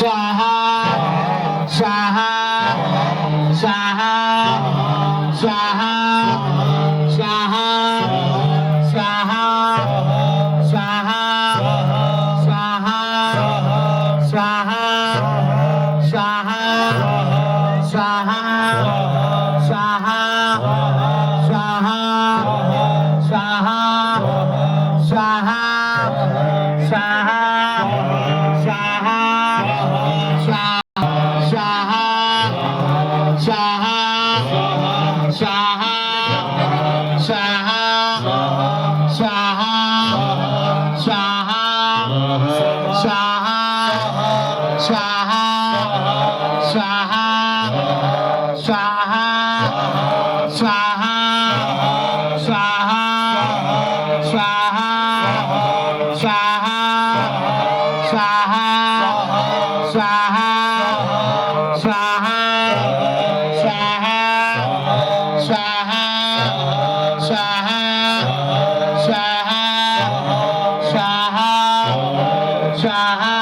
स्वाहा स्वाहा स्वाहा स्वाहा स्वाहा स्वाहा स्वाहा स्वाहा स्वाहा स्वाहा स्वाहा स्वाहा स्वाहा स्वाहा स्वाहा स्वाहा स्वाहा